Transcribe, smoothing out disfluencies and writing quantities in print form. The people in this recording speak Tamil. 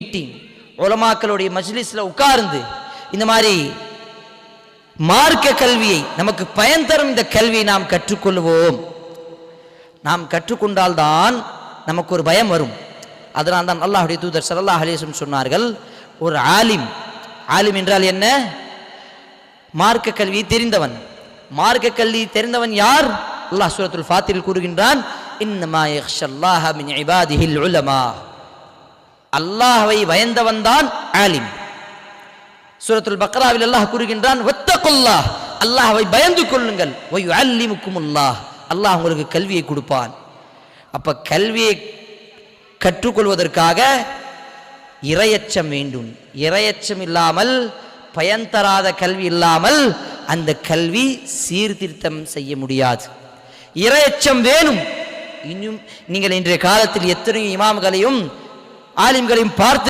மீட்டிங் உலமாக்களுடைய மஜ்லிஸ்ல உட்கார்ந்து இந்த மாதிரி மார்க்க கல்வியை நமக்கு பயன் தரும் இந்த கல்வியை நாம் கற்றுக்கொள்வோம். நாம் கற்றுக்கொண்டால்தான் நமக்கு ஒரு பயம் வரும். அதனால் தான் அல்லாஹ்வுடைய தூதர் ஸல்லல்லாஹு அலைஹி வஸல்லம் சொன்னார்கள், ஒரு ஆலிம், ஆலிம் என்றால் என்ன? மார்க்க கல்வியை தெரிந்தவன். மார்க்க கல்வி தெரிந்தவன் யார்? அல்லாஹ் சூரத்துல் ஃபாத்திரில் கூறுகின்றான், இன்னமா யக்ஷல்லாஹ மின் இபாதிஹில் உலமா. அல்லாஹ்வை பயந்தவன் தான் ஆலிம். சூரத்துல் பக்ராவில் அல்லாஹ் கூறுகின்றான், வத்தகுல்லாஹ், அல்லாஹ்வை பயந்து கொள்ளுங்கள், வயுஅல்லிமுக்குமுல்லாஹ், அல்லாஹ் உங்களுக்கு கல்வியை கொடுப்பான். அப்ப கல்வியை கற்றுக்கொள்வதற்காக இறையச்சம் வேண்டும். இறையச்சம் இல்லாமல், பயன் தராத கல்வி இல்லாமல் அந்த கல்வி சீர்திருத்தம் செய்ய முடியாது. இறையச்சம் வேணும். இன்னும் நீங்கள் இன்றைய காலத்தில் எத்தனை இமாம்களையும் ஆலிம்களையும் பார்த்து